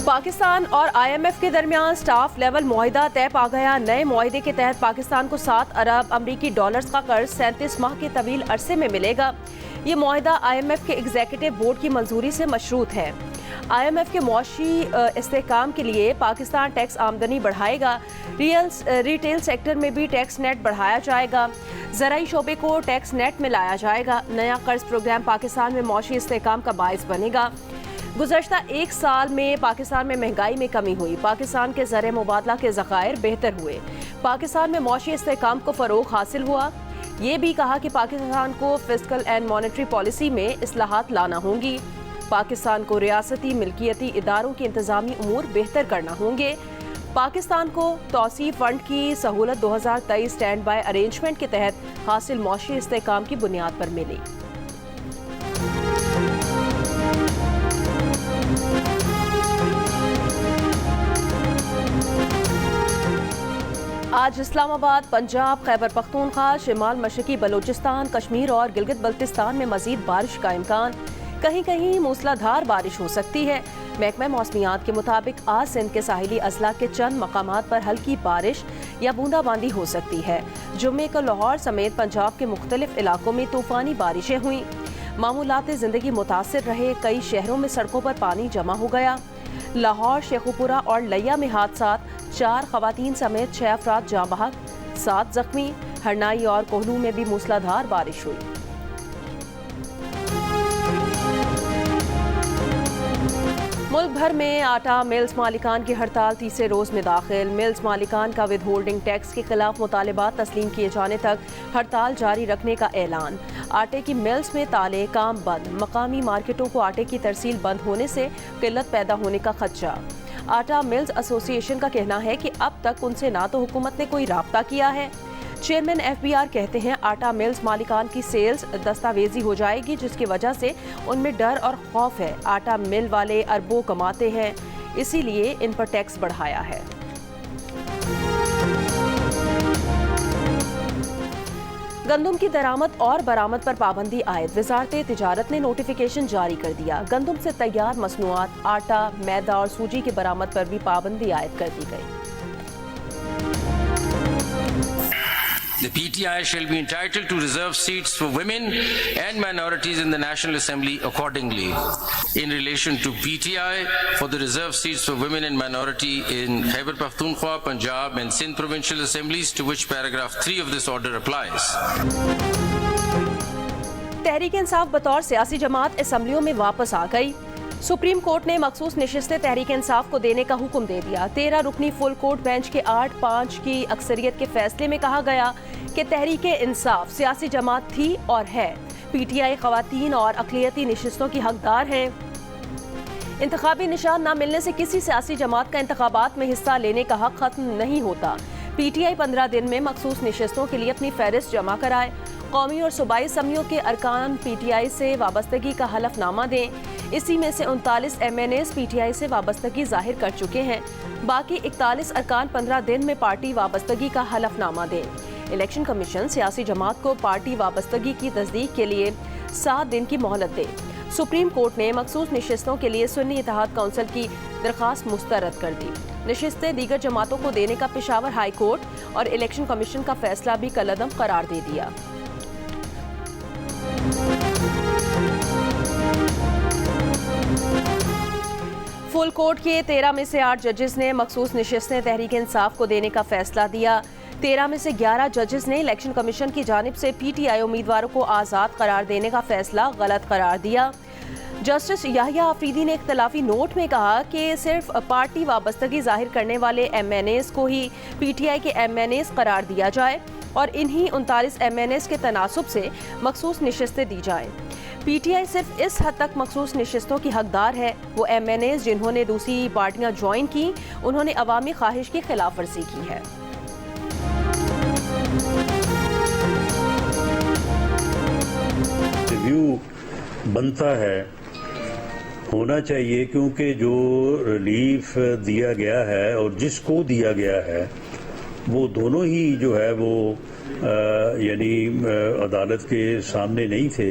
पाकिस्तान और IMF के दरमियान स्टाफ लेवल मुआहिदा तय पा गया। नए मुआहिदे के तहत पाकिस्तान को 7 अरब अमरीकी डॉलर्स का कर्ज 37 माह के तवील अरसे में मिलेगा। ये मुआहिदा IMF के एग्जीक्यूटिव बोर्ड की मंजूरी से मशरूत है। IMF के मुआशी इस्तेहकाम के लिए पाकिस्तान टैक्स आमदनी बढ़ाएगा। रिटेल सेक्टर में भी टैक्स नेट बढ़ाया जाएगा। ज़राई शोबे को टैक्स नेट में लाया जाएगा। नया कर्ज प्रोग्राम पाकिस्तान में मुआशी इस्तेहकाम का बाइस बनेगा। गुज़श्ता एक साल में पाकिस्तान में महंगाई में कमी हुई। पाकिस्तान के ज़र मुबादला के ज़खायर बेहतर हुए। पाकिस्तान में मुआशी इस्तेहकाम को फ़रोग़ हासिल हुआ। ये भी कहा कि पाकिस्तान को फिस्कल एंड मॉनेटरी पॉलिसी में इस्लाहात लाना होंगी। पाकिस्तान को रियासती मिल्कियती इदारों के इंतज़ामी उमूर बेहतर करना होंगे। पाकिस्तान को तौसीफ फंड की सहूलत 2023 स्टैंड बाय अरेंजमेंट के तहत हासिल मुआशी इस्तेहकाम की बुनियाद पर मिली। आज इस्लामाबाद, पंजाब, खैबर पख्तूनख्वा, शिमाल मशरकी बलोचिस्तान, कश्मीर और गिलगित बल्तिस्तान में मजीद बारिश का इम्कान। कहीं कहीं मूसलाधार बारिश हो सकती है। महकमा मौसमियात के मुताबिक आज सिंध के साहिली अजला के चंद मकामात पर हल्की बारिश या बूंदाबांदी हो सकती है। जुम्मे को लाहौर समेत पंजाब के मुख्तलिफ इलाकों में तूफानी बारिशें हुई। मामूलात ज़िंदगी मुतासिर रहे। कई शहरों में सड़कों पर पानी जमा हो गया। लाहौर, शेखुपुरा और लिया में हादसात, 4 खवातीन समेत 6 अफराद जाँ बहक, 7 जख्मी। हरनाई और कोहलू में भी मूसलाधार बारिश हुई। मुल्क भर में आटा मिल्स मालिकान की हड़ताल तीसरे रोज में दाखिल। मिल्स मालिकान का विद होल्डिंग टैक्स के खिलाफ मुतालबात तस्लीम किए जाने तक हड़ताल जारी रखने का ऐलान। आटे की मिल्स में ताले, काम बंद। मकामी मार्केटों को आटे की तरसील बंद होने से किल्लत पैदा होने का खदशा। आटा मिल्स एसोसिएशन का कहना है कि अब तक उनसे ना तो हुकूमत ने कोई राब्ता किया है। चेयरमैन FBR कहते हैं आटा मिल्स मालिकान की सेल्स दस्तावेजी हो जाएगी, जिसकी वजह से उनमें डर और खौफ है। आटा मिल वाले अरबों कमाते हैं, इसीलिए इन पर टैक्स बढ़ाया है। गंदुम की दरामद और बरामद पर पाबंदी आयद। वजारत तिजारत ने नोटिफिकेशन जारी कर दिया। गंदुम से तैयार मसनूआत, आटा, मैदा और सूजी की बरामद पर भी पाबंदी आयद कर दी गई। The PTI shall be entitled to reserve seats for women and minorities in the National Assembly accordingly. In relation to PTI, for the reserved seats for women and minority in Khyber Pakhtunkhwa, Punjab and Sindh provincial assemblies, to which paragraph 3 of this order applies. Tehreek Insaf बतौर सियासी जमात असम्बलियों में वापस आ गई। Supreme court ने मखसूस नशिस्तें तहरीक इंसाफ को देने का हुक्म दे दिया। 13 रुकनी फुल कोर्ट बेंच के 8-5 की अक्सरियत के फैसले में कहा गया कि तहरीक इंसाफ सियासी जमात थी और है। PTI खवातीन और अक़लियती नशिस्तों की हकदार हैं। इंतखाबी निशान न मिलने से किसी सियासी जमात का इंतखाबात में हिस्सा लेने का हक खत्म नहीं होता। PTI 15 दिन में मखसूस नशिस्तों के लिए अपनी फहरिस्त जमा कराए। कौमी और सूबाई असम्बलियों के अरकान PTI से वाबस्तगी का हलफनामा दें। इसी में से 39 MNAs PTI से वाबस्तगी जाहिर कर चुके हैं। बाकी 41 अरकान 15 दिन में पार्टी वाबस्तगी का हलफनामा दें। इलेक्शन कमीशन सियासी जमात को पार्टी वाबस्तगी की तस्दीक के लिए 7 दिन की मोहलत दे। सुप्रीम कोर्ट ने मखसूस नशिस्तों के लिए सुन्नी इत्तेहाद काउंसिल की दरख्वास्त मुस्तरद कर दी। नशिस्तें दीगर जमातों को देने का पेशावर हाई कोर्ट और इलेक्शन कमीशन का फैसला भी कलअदम करार दे दिया। फुल कोर्ट के 13 में से 8 जजेस ने मखसूस नशिस्तें तहरीक इंसाफ को देने का फैसला दिया। 13 में से 11 जजेस ने इलेक्शन कमीशन की जानिब से PTI उम्मीदवारों को आज़ाद करार देने का फैसला गलत करार दिया। जस्टिस याहिया आफरीदी ने इख्तलाफी नोट में कहा कि सिर्फ पार्टी वाबस्तगी जाहिर करने वाले MNAs को ही PTI के MNAs करार दिया जाए और इन्हीं 39 MNAs के तनासुब से मखसूस नशिस्तें दी जाएं। PTI सिर्फ इस हद तक मखसूस नशिस्तों की हकदार है। वो MNAs जिन्होंने दूसरी पार्टियां ज्वाइन की, उन्होंने अवामी ख्वाहिश की खिलाफ वर्जी की है। रिव्यू बनता है, होना चाहिए, क्योंकि जो रिलीफ दिया गया है और जिसको दिया गया है वो दोनों ही जो है वो यानी अदालत के सामने नहीं थे।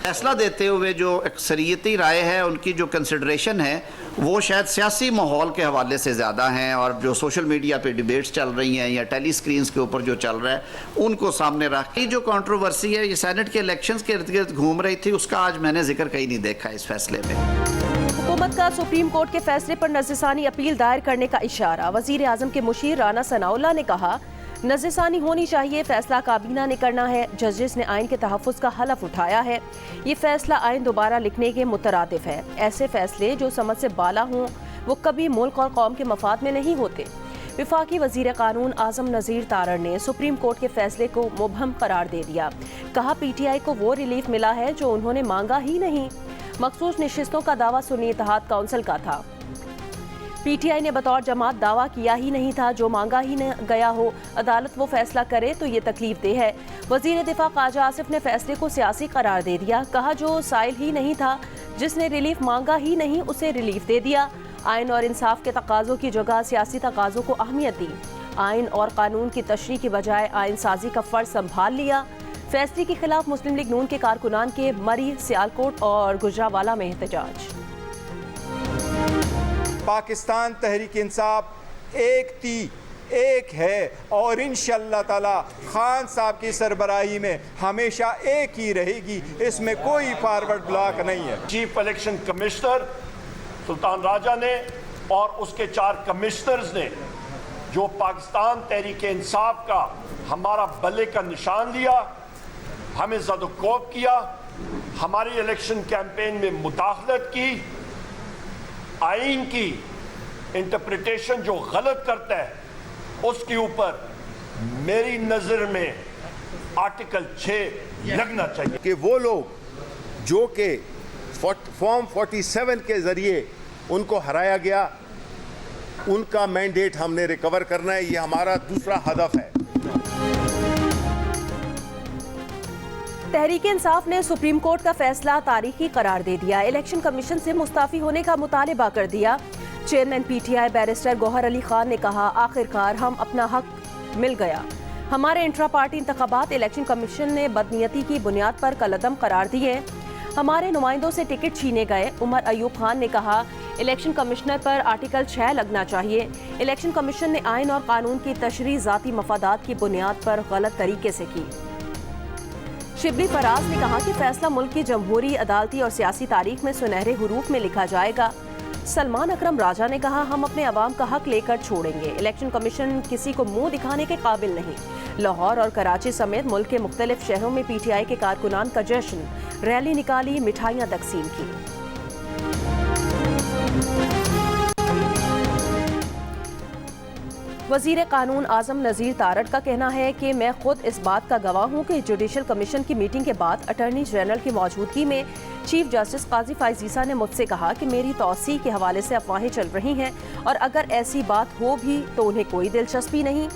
फैसला देते हुए जो अक्सरियती राय है, उनकी जो कंसिडरेशन है वो शायद सियासी माहौल के हवाले से ज़्यादा हैं, और जो सोशल मीडिया पे डिबेट्स चल रही हैं या टेली स्क्रीन्स के ऊपर जो चल रहा है उनको सामने रख के जो कंट्रोवर्सी है ये सेनेट के इलेक्शंस के इर्द गिर्द घूम रही थी, उसका आज मैंने जिक्र कहीं नहीं देखा इस फैसले में। हुकूमत का सुप्रीम कोर्ट के फैसले पर नज़रसानी अपील दायर करने का इशारा। वज़ीर आज़म के मुशीर राना सनाउल्लाह ने कहा, नज़रसानी होनी चाहिए, फैसला काबीना ने करना है। जजेस ने आइन के तहफ़्फ़ुज़ का हलफ उठाया है। ये फैसला आइन दोबारा लिखने के मुतरादिफ है। ऐसे फैसले जो समझ से बाला हों वो कभी मुल्क और कौम के मफाद में नहीं होते। वफाकी वज़ीर कानून आज़म नज़ीर तारड़ ने सुप्रीम कोर्ट के फैसले को मुबहम करार दे दिया। कहा, PTI को वो रिलीफ मिला है जो उन्होंने मांगा ही नहीं। मखसूस नशिस्तों का दावा सुन्नी इत्तेहाद काउंसिल का था। PTI ने बतौर जमात दावा किया ही नहीं था, जो मांगा ही न गया हो अदालत वो फैसला करे तो ये तकलीफ दे है। वज़ीर दिफा ख्वाजा आसिफ ने फैसले को सियासी करार दे दिया। कहा, जो साइल ही नहीं था, जिसने रिलीफ मांगा ही नहीं, उसे रिलीफ दे दिया। आइन और इंसाफ के तकाज़ों की जगह सियासी तकाज़ों को अहमियत दी। आइन और कानून की तशरीह की बजाय आइन साजी का फ़र्ज संभाल लिया। फैसले के खिलाफ मुस्लिम लीग नून के कारकुनान के मरी, सियालकोट और गुजरावाला में एहतजाज। पाकिस्तान तहरीक इंसाफ एक है और इंशाअल्लाह ताला खान साहब की सरबराही में हमेशा एक ही रहेगी, इसमें कोई फॉरवर्ड ब्लॉक नहीं है। Chief election commissioner Sultan Raja ने और उसके 4 कमिश्नर्स ने जो पाकिस्तान तहरीक इंसाफ का हमारा बल्ले का निशान लिया, हमें ज़दोकोब किया, हमारी इलेक्शन कैंपेन में मुदाखलत की, आइन की इंटरप्रिटेशन जो गलत करता है उसके ऊपर मेरी नज़र में आर्टिकल 6 लगना चाहिए कि वो लोग जो कि फॉर्म 47 के ज़रिए उनको हराया गया, उनका मैंडेट हमने रिकवर करना है। ये हमारा दूसरा हदफ है। तहरीक इंसाफ ने सुप्रीम कोर्ट का फैसला तारीखी करार दे दिया। इलेक्शन कमीशन से मुस्ताफी होने का मुतालिबा कर दिया। Chairman PTI barrister Gohar Ali Khan ने कहा, आखिरकार हम अपना हक मिल गया। हमारे इंट्रा पार्टी इंतखाबात इलेक्शन कमीशन ने बदनीयती की बुनियाद पर कलअदम करार दिए। हमारे नुमाइंदों से टिकट छीने गए। उमर अयूब खान ने कहा, इलेक्शन कमिश्नर पर आर्टिकल 6 लगना चाहिए। इलेक्शन कमीशन ने आइन और कानून की तशरीह ज़ाती मफादात की बुनियाद पर गलत तरीके से की। शिबली फराज ने कहा कि फैसला मुल्क की जमहूरी, अदालती और सियासी तारीख में सुनहरे हुरूफ में लिखा जाएगा। सलमान अकरम राजा ने कहा, हम अपने अवाम का हक लेकर छोड़ेंगे। इलेक्शन कमीशन किसी को मुंह दिखाने के काबिल नहीं। लाहौर और कराची समेत मुल्क के मुख्तलिफ शहरों में PTI के कारकुनान का जश्न, रैली निकाली, मिठाइयाँ तकसीम की। वज़ीर कानून आज़म नज़ीर तारड़ का कहना है कि मैं खुद इस बात का गवाह हूँ कि जुडिशल कमीशन की मीटिंग के बाद अटॉर्नी जनरल की मौजूदगी में चीफ जस्टिस काजी फाइज़ ने मुझसे कहा कि मेरी तौसीह के हवाले से अफवाहें चल रही हैं और अगर ऐसी बात हो भी तो उन्हें कोई दिलचस्पी नहीं।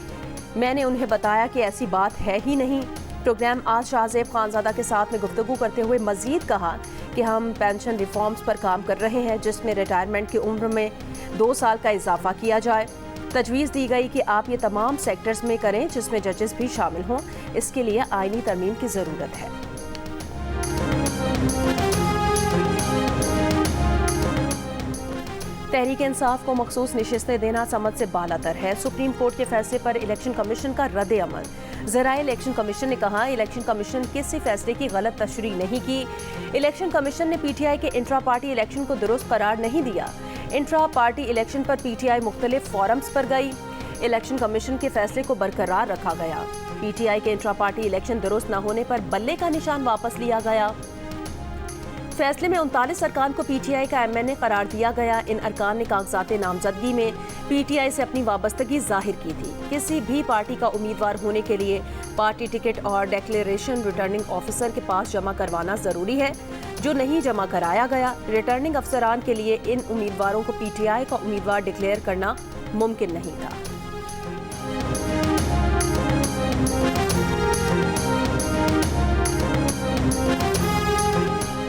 मैंने उन्हें बताया कि ऐसी बात है ही नहीं। प्रोग्राम आज शाहजेब खानजादा के साथ में गुफ्तगू करते हुए मज़ीद कहा कि हम पेंशन रिफॉर्म्स पर काम कर रहे हैं, जिसमें रिटायरमेंट की उम्र में 2 साल का इजाफा किया जाए। तजवीज़ दी गई कि आप ये तमाम सेक्टर्स में करें जिसमें जजेस भी शामिल हों। इसके लिए आईनी तरमीम की ज़रूरत है। तहरीक इंसाफ को मखसूस नशिस्तें देना समझ से बालातर है। सुप्रीम कोर्ट के फैसले पर इलेक्शन कमीशन का रद्द अमल। ज़राए इलेक्शन कमीशन ने कहा, इलेक्शन कमीशन किसी फैसले की गलत तशरीह नहीं की। इलेक्शन कमीशन ने PTI के इंट्रा पार्टी इलेक्शन को दुरुस्त करार नहीं दिया। इंट्रा पार्टी इलेक्शन पर PTI मुख्तलिफ फोरम्स पर गई। इलेक्शन कमीशन के फैसले को बरकरार रखा गया। PTI के इंट्रा पार्टी इलेक्शन दुरुस्त न होने पर बल्ले का निशान वापस लिया गया। फैसले में 39 अरकान को PTI का MNA करार दिया गया। इन अरकान ने कागजात नामजदगी में PTI से अपनी वाबस्तगी जाहिर की थी। किसी भी पार्टी का उम्मीदवार होने के लिए पार्टी टिकट और डिक्लेरेशन रिटर्निंग ऑफिसर के पास जमा करवाना ज़रूरी है, जो नहीं जमा कराया गया। रिटर्निंग अफसरान के लिए इन उम्मीदवारों को PTI का उम्मीदवार डिक्लेयर करना मुमकिन नहीं था।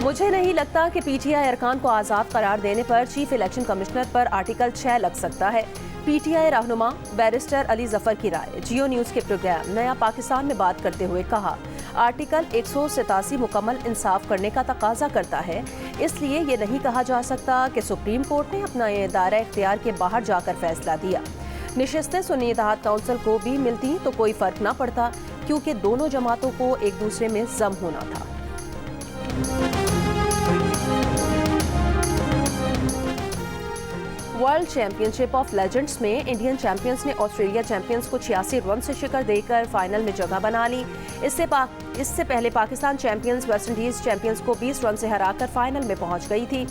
मुझे नहीं लगता कि PTI अरकान को आज़ाद करार देने पर चीफ इलेक्शन कमिश्नर पर आर्टिकल 6 लग सकता है। PTI रहनुमा बैरिस्टर अली जफर की राय। जियो न्यूज़ के प्रोग्राम नया पाकिस्तान में बात करते हुए कहा, आर्टिकल 187 मुकम्मल इंसाफ करने का तकाजा करता है। इसलिए ये नहीं कहा जा सकता कि सुप्रीम कोर्ट ने अपना दायरा इख्तियार के बाहर जाकर फैसला दिया। निशिस्तें सुन्नी इत्तेहाद काउंसिल को भी मिलती तो कोई फर्क ना पड़ता, क्योंकि दोनों जमातों को एक दूसरे में जम होना था। वर्ल्ड चैंपियनशिप ऑफ लेजेंड्स में इंडियन चैंपियंस ने ऑस्ट्रेलिया चैंपियंस को 86 रन से शिकस्त देकर फाइनल में जगह बना ली। इससे पहले Pakistan champions West Indies champions को 20 रन से हराकर फाइनल में पहुंच गई थी।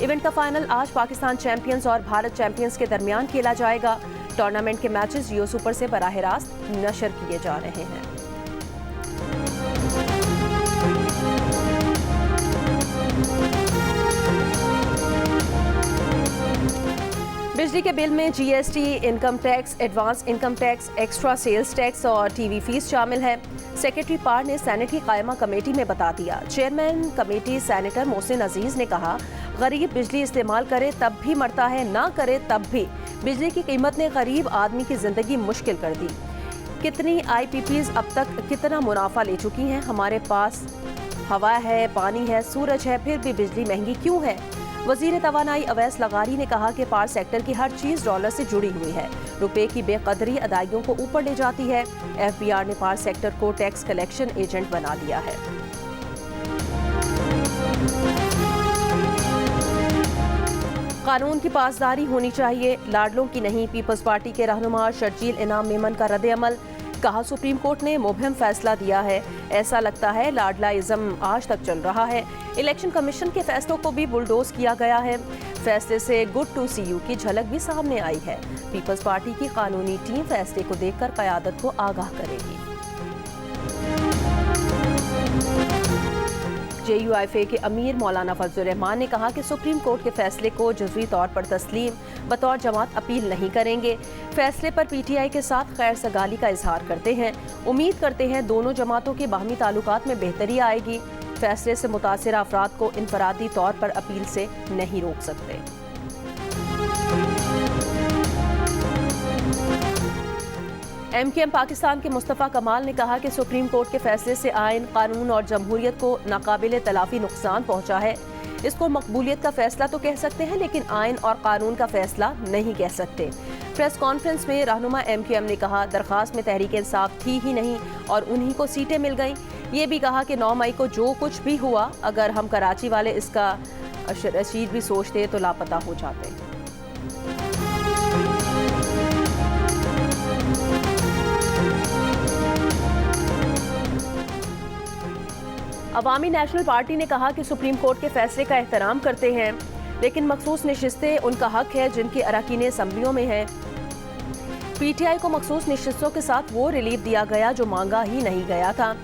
इवेंट का फाइनल आज पाकिस्तान चैंपियंस और भारत चैंपियंस के दरमियान खेला जाएगा। टूर्नामेंट के मैचेस जियो सुपर से बराह रास्त नशर किए जा रहे हैं। बिजली के बिल में GST, income tax, advance income tax, extra sales tax और टीवी फीस शामिल है। सेक्रेटरी पार ने सेनेट की कायमा कमेटी में बता दिया। चेयरमैन कमेटी सेनेटर मोहसिन अजीज ने कहा, गरीब बिजली इस्तेमाल करे तब भी मरता है, ना करे तब भी। बिजली की कीमत ने गरीब आदमी की जिंदगी मुश्किल कर दी। कितनी आईपीपीज अब तक कितना मुनाफा ले चुकी हैं। हमारे पास हवा है, पानी है, सूरज है, फिर भी बिजली महंगी क्यों है। वजीर तवानाई अवैस लगारी ने कहा कि पावर सेक्टर की हर चीज डॉलर से जुड़ी हुई है। रुपए की बेकदरी अदायगियों को ऊपर ले जाती है। एफबीआर ने पावर सेक्टर को टैक्स कलेक्शन एजेंट बना दिया है। कानून की पासदारी होनी चाहिए, लाडलों की नहीं। पीपल्स पार्टी के रहनुमा शर्जील इनाम मेमन का रद्द-ए-अमल। कहा, सुप्रीम कोर्ट ने मुबहम फैसला दिया है। ऐसा लगता है लाडलाइज्म आज तक चल रहा है। इलेक्शन कमीशन के फैसलों को भी बुलडोज किया गया है। फैसले से गुड टू सी यू की झलक भी सामने आई है। पीपल्स पार्टी की कानूनी टीम फैसले को देखकर क़यादत को आगाह करेगी। JUIFA के अमीर मौलाना फजलुर रहमान ने कहा कि सुप्रीम कोर्ट के फैसले को जज़वी तौर पर तस्लीम बतौर जमात अपील नहीं करेंगे। फैसले पर PTI के साथ खैर सगाली का इजहार करते हैं। उम्मीद करते हैं दोनों जमातों के बाहमी ताल्लुकात में बेहतरी आएगी। फैसले से मुतासिर अफराद को इनफरादी तौर पर अपील से नहीं रोक सकते। MKM पाकिस्तान के मुस्तफ़ा कमाल ने कहा कि सुप्रीम कोर्ट के फैसले से आइन, कानून और जमहूरियत को नाकाबिले तलाफी नुकसान पहुंचा है। इसको मकबूलियत का फैसला तो कह सकते हैं, लेकिन आइन और कानून का फैसला नहीं कह सकते। प्रेस कॉन्फ्रेंस में रहनुमा MKM ने कहा, दरख्वास्त में तहरीक इंसाफ थी ही नहीं और उन्हीं को सीटें मिल गईं। ये भी कहा कि 9 मई को जो कुछ भी हुआ, अगर हम कराची वाले इसका रशीद भी सोचते तो लापता हो जाते। अवामी नेशनल पार्टी ने कहा कि सुप्रीम कोर्ट के फैसले का एहतराम करते हैं, लेकिन मखसूस नशिस्तें उनका हक है जिनकी अरकान असम्बलियों में है। PTI को मखसूस नशिस्तों के साथ वो रिलीफ दिया गया जो मांगा ही नहीं गया था।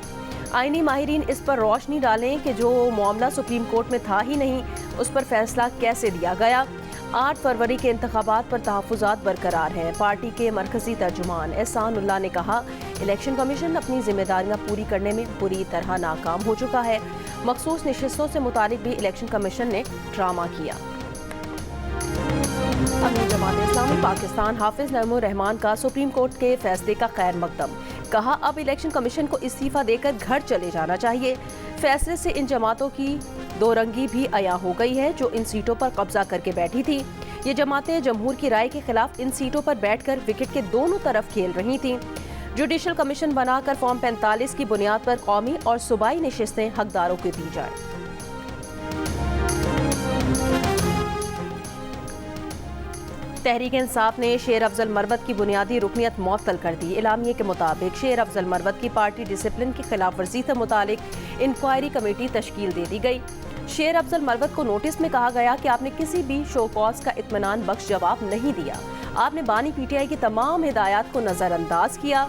आईनी माहिरीन इस पर रोशनी डालें कि जो मामला सुप्रीम कोर्ट में था ही नहीं, उस पर फैसला कैसे दिया गया। 8 फरवरी के इंतखाबात पर तहफ़्फ़ुज़ात बरकरार हैं। पार्टी के मरकज़ी तर्जुमान एहसानुल्लाह ने कहा, इलेक्शन कमीशन अपनी जिम्मेदारियां पूरी करने में बुरी तरह नाकाम हो चुका है। मखसूस नशिस्तों से मुतालिक भी इलेक्शन कमीशन ने ड्रामा किया। अमीर जमात इस्लामी पाकिस्तान हाफिज नईमुर रहमान का सुप्रीम कोर्ट के फैसले का खैर मकदम। कहा, अब इलेक्शन कमीशन को इस्तीफा देकर घर चले जाना चाहिए। फैसले से इन जमातों की दो रंगी भी अया हो गई है जो इन सीटों पर कब्जा करके बैठी थी। ये जमातें जमहूर की राय के खिलाफ इन सीटों पर बैठकर विकेट के दोनों तरफ खेल रही थीं। जुडिशल कमीशन बनाकर फॉर्म 45 की बुनियाद पर कौमी और सूबाई नशिस्तें हकदारों को दी जाए। तहरीक इंसाफ ने शेर अफजल मरवत की बुनियादी रुकनियत मुअत्तल कर दी। एलामिये के मुताबिक शेर अफजल मरवत की पार्टी डिसिप्लिन की खिलाफ वर्जी से मुतालिक इंक्वायरी कमेटी तश्कील दे दी गई। शेर अफजल मरवत को नोटिस में कहा गया कि आपने किसी भी शो कॉज का इत्मीनान बख्श जवाब नहीं दिया। आपने बानी PTI की तमाम हिदायत को नज़रअंदाज किया।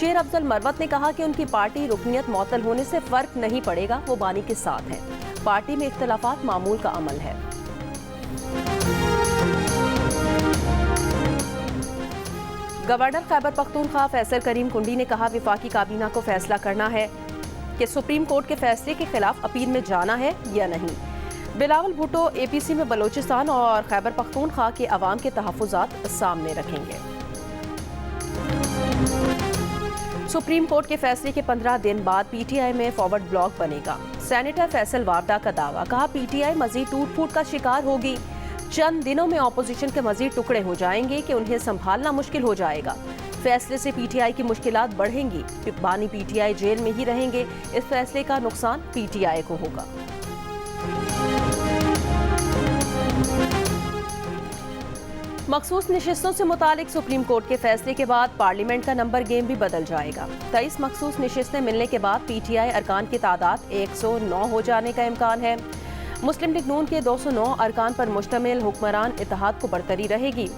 शेर अफजल मरवत ने कहा कि उनकी पार्टी रुकनियत मुअत्तल होने से फ़र्क नहीं पड़ेगा, वो बानी के साथ है। पार्टी में इख्तलाफात मामूल का अमल है। गवर्नर खैबर पख्तूनख्वा फैसल करीम कुंडी ने कहा, वफाकी काबीना को फैसला करना है कि सुप्रीम कोर्ट के फैसले के खिलाफ अपील में जाना है या नहीं। बिलावल भुट्टो APC में बलोचिस्तान और खैबर पख्तूनख्वा के अवाम के तहफ़्फ़ुज़ात सामने रखेंगे। सुप्रीम कोर्ट के फैसले के 15 दिन बाद पीटीआई में फॉरवर्ड ब्लॉक बनेगा। सेनेटर फैसल वावडा का दावा, कहा पीटीआई मजीद टूट फूट का शिकार होगी। चंद दिनों में ऑपोजिशन के मजीद टुकड़े हो जाएंगे कि उन्हें संभालना मुश्किल हो जाएगा। फैसले से पीटीआई की मुश्किलात बढ़ेंगी। बानी पीटीआई जेल में ही रहेंगे। इस फैसले का नुकसान पीटीआई को होगा। मखसूस नशिस्तों से मुतालिक सुप्रीम कोर्ट के फैसले के बाद पार्लियामेंट का नंबर गेम भी बदल जाएगा। 23 मखसूस नशिस्तें मिलने के बाद पीटीआई अरकान की तादाद 109 हो जाने का इम्कान है। मुस्लिम लीग नून के 209 अरकान पर मुश्तमिल हुक्मरान इत्तेहाद को बरतरी रहेगी।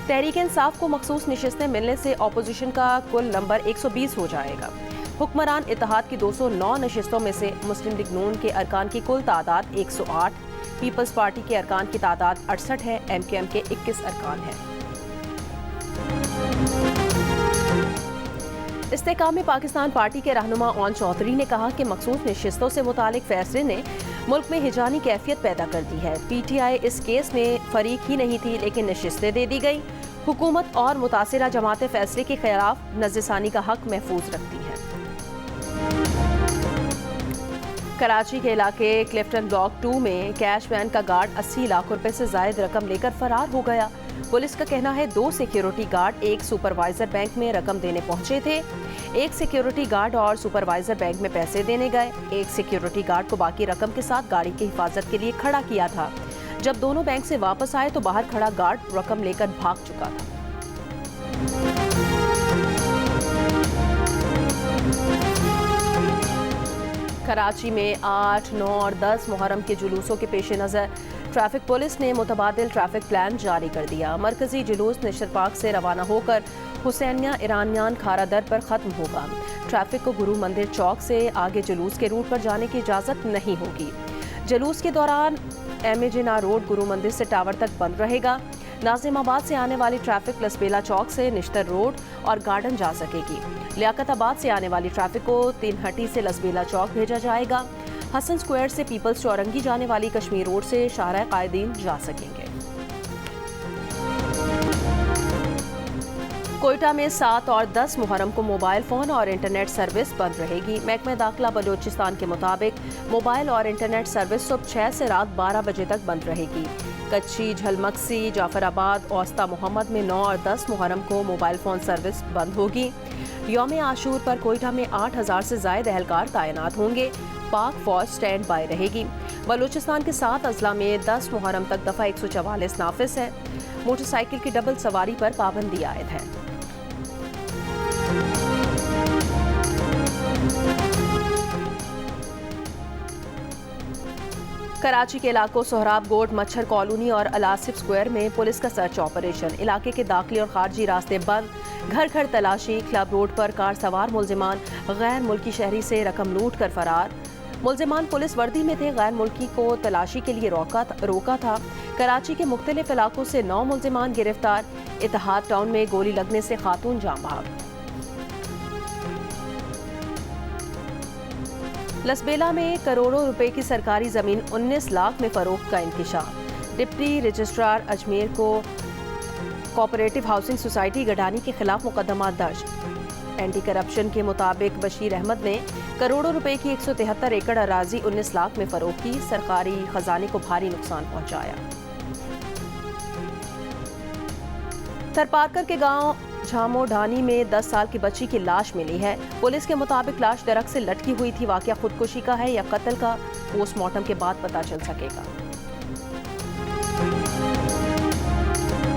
तहरीक इंसाफ को मखसूस नशिस्तें मिलने से ऑपोजिशन का कुल नंबर 120 हो जाएगा। हुक्मरान इत्तेहाद की 209 नशिस्तों में से मुस्लिम लीग नून के अरकान की कुल तादाद 108, पीपल्स पार्टी के अरकान की तादाद 68 है, एमकेएम के 21 अरकान हैं। इस्तेकाम पाकिस्तान पार्टी के रहनुमा ओन चौधरी ने कहा कि मखसूस नशिस्तों से मुतालिक फैसले ने मुल्क में हिजानी कैफियत पैदा कर दी है। पीटीआई इस केस में फरीक ही नहीं थी, लेकिन नशिस्तें दे दी गई। हुकूमत और मुतासिरा जमातें फैसले के खिलाफ नज़रसानी का हक महफूज रखती हैं। कराची के इलाके क्लिफ्टन ब्लॉक 2 में कैश वैन का गार्ड 80 लाख रुपए से जायद रकम लेकर फरार हो गया। पुलिस का कहना है 2 सिक्योरिटी गार्ड एक सुपरवाइजर बैंक में रकम देने पहुंचे थे। एक सिक्योरिटी गार्ड और सुपरवाइजर बैंक में पैसे देने गए। एक सिक्योरिटी गार्ड को बाकी रकम के साथ गाड़ी की हिफाजत के लिए खड़ा किया था। जब दोनों बैंक से वापस आए तो बाहर खड़ा गार्ड रकम लेकर भाग चुका था। कराची में 8, 9 और 10 मुहर्रम के जुलूसों के पेश नज़र ट्रैफिक पुलिस ने मुतबादिल ट्रैफिक प्लान जारी कर दिया। मरकजी जुलूस निशर पार्क से रवाना होकर हुसैनिया इरानियान खारा दर पर ख़त्म होगा। ट्रैफिक को गुरु मंदिर चौक से आगे जुलूस के रूट पर जाने की इजाज़त नहीं होगी। जुलूस के दौरान एमेजिना रोड गुरु मंदिर से टावर तक बंद रहेगा। नाजिमाबाद से आने वाली ट्रैफिक लसबेला चौक से निश्तर रोड और गार्डन जा सकेगी। लियाकताबाद से आने वाली ट्रैफिक को तीनहटी से लसबेला चौक भेजा जाएगा। हसन स्क्वायर से पीपल्स चौरंगी जाने वाली कश्मीर रोड से शाहराह कायदीन जा सकेंगे। कोयटा में 7 और 10 मुहर्रम को मोबाइल फ़ोन और इंटरनेट सर्विस बंद रहेगी। महकमा दाखिला बलूचिस्तान के मुताबिक मोबाइल और इंटरनेट सर्विस सुबह 6 से रात 12 बजे तक बंद रहेगी। कच्ची, झलमक्सी, जाफराबाद, औस्ता मोहम्मद में 9 और 10 मुहर्रम को मोबाइल फ़ोन सर्विस बंद होगी। यौम आशूर पर कोयटा में 8000 से ज़ायद एहलकार तैनात होंगे। पाक फौज स्टैंड बाय रहेगी। बलूचिस्तान के 7 अजला में 10 मुहर्रम तक दफ़ा 144 नाफिज है। मोटरसाइकिल की डबल सवारी पर पाबंदी आयद है। कराची के इलाकों सोहराब गोट, मच्छर कॉलोनी और अलासिफ स्क्वायर में पुलिस का सर्च ऑपरेशन। इलाके के दाखिली और खारजी रास्ते बंद। घर घर तलाशी। क्लब रोड पर कार सवार मुल्जिमान गैर मुल्की शहरी से रकम लूट कर फरार। मुल्जिमान पुलिस वर्दी में थे, गैर मुल्की को तलाशी के लिए रोका था। कराची के मुख्तलिफ इलाकों से 9 मुल्जिमान गिरफ्तार। इत्तेहाद टाउन में गोली लगने से खातून जान बहक। लसबेला में करोड़ों रुपए की सरकारी जमीन 19 लाख में फरोख्त का इंकशाफ। डिप्टी रजिस्ट्रार अजमेर को कोऑपरेटिव हाउसिंग सोसाइटी गडानी के खिलाफ मुकदमा दर्ज। एंटी करप्शन के मुताबिक बशीर अहमद ने करोड़ों रुपए की 173 एकड़ अराजी 19 लाख में फरोख्त की। सरकारी खजाने को भारी नुकसान पहुंचाया। थरपारकर के गांव झामो ढानी में 10 साल की बच्ची की लाश मिली है। पुलिस के मुताबिक लाश दरख्त से लटकी हुई थी। वाकया खुदकुशी का है या कत्ल का, पोस्टमार्टम के बाद पता चल सकेगा।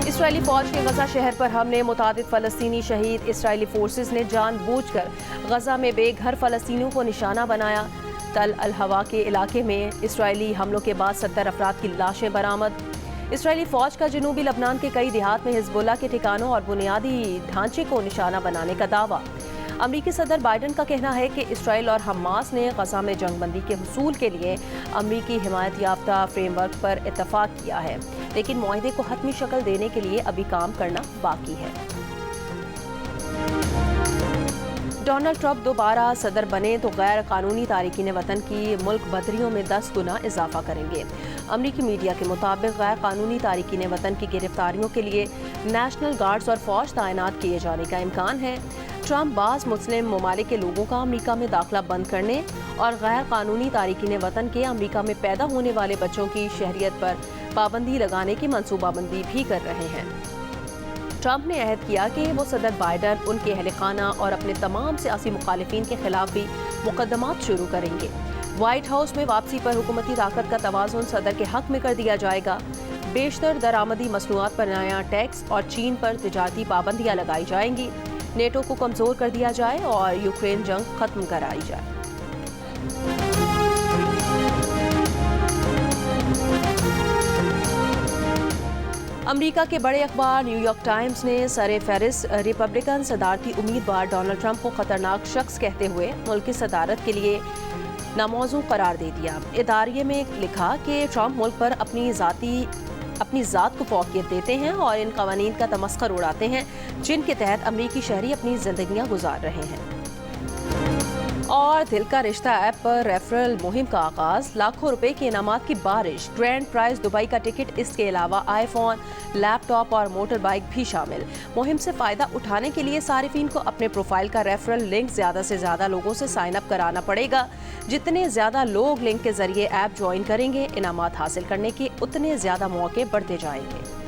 इसराइली फौज के गजा शहर पर हमले, मुतादिद फलस्तीनी शहीद। इसराइली फोर्सेस ने जानबूझकर गजा में बेघर फलस्तीनियों को निशाना बनाया। तल अल हवा के इलाके में इसराइली हमलों के बाद 70 अफराद की लाशें बरामद। इसराइली फौज का जनूबी लबनान के कई देहात में हिजबुल्लाह के ठिकानों और बुनियादी ढांचे को निशाना बनाने का दावा। अमरीकी सदर बाइडन का कहना है कि इसराइल और हमास ने गजा में जंगबंदी के हुसूल के लिए अमरीकी हिमायत याफ्ता फ्रेमवर्क पर इत्तफाक किया है, लेकिन मुआहदे को हतमी शक्ल देने के लिए अभी काम करना बाकी है। डोनाल्ड ट्रंप दोबारा सदर बने तो गैर कानूनी तारिकीन वतन की मुल्क बदरियों में 10 गुना इजाफा करेंगे। अमरीकी मीडिया के मुताबिक गैर कानूनी तारिकीन वतन की गिरफ्तारियों के लिए नेशनल गार्ड्स और फौज तैनात किए जाने का इम्कान है। ट्रंप बाज़ मुस्लिम ममालिक के लोगों का अमरीका में दाखिला बंद करने और गैर कानूनी तारिकीन वतन के अमरीका में पैदा होने वाले बच्चों की शहरियत पर पाबंदी लगाने की मनसूबाबंदी भी कर रहे हैं। ट्रंप ने अहद किया कि वो सदर बाइडन, उनके अहल खाना और अपने तमाम सियासी मुखालिफिन के खिलाफ भी मुकदमात शुरू करेंगे। व्हाइट हाउस में वापसी पर हुकूमती ताकत का तवाज़ुन सदर के हक में कर दिया जाएगा। बेशतर दरामदी मसनूआत पर नया टैक्स और चीन पर तिजारती पाबंदियाँ लगाई जाएंगी। नेटो को कमज़ोर कर दिया जाए और यूक्रेन जंग खत्म कराई जाए। अमेरिका के बड़े अखबार न्यूयॉर्क टाइम्स ने सरे फेरिस रिपब्लिकन सदारती उम्मीदवार डोनाल्ड ट्रंप को खतरनाक शख्स कहते हुए मुल्क की सदारत के लिए नामौजू करार दे दिया। इदारे में लिखा कि ट्रंप मुल्क पर अपनी ज़ात को फौकियत देते हैं और इन कवानीन का तमस्खर उड़ाते हैं जिनके तहत अमरीकी शहरी अपनी जिंदगियां गुजार रहे हैं। और दिल का रिश्ता ऐप पर रेफरल मुहिम का आगाज, लाखों रुपए के इनामात की बारिश, ग्रैंड प्राइज दुबई का टिकट, इसके अलावा आईफोन, लैपटॉप और मोटर बाइक भी शामिल। मुहिम से फ़ायदा उठाने के लिए सारिफिन को अपने प्रोफाइल का रेफरल लिंक ज़्यादा से ज़्यादा लोगों से साइन अप कराना पड़ेगा। जितने ज़्यादा लोग लिंक के ज़रिए ऐप ज्वाइन करेंगे, इनामात हासिल करने के उतने ज़्यादा मौके बढ़ते जाएंगे।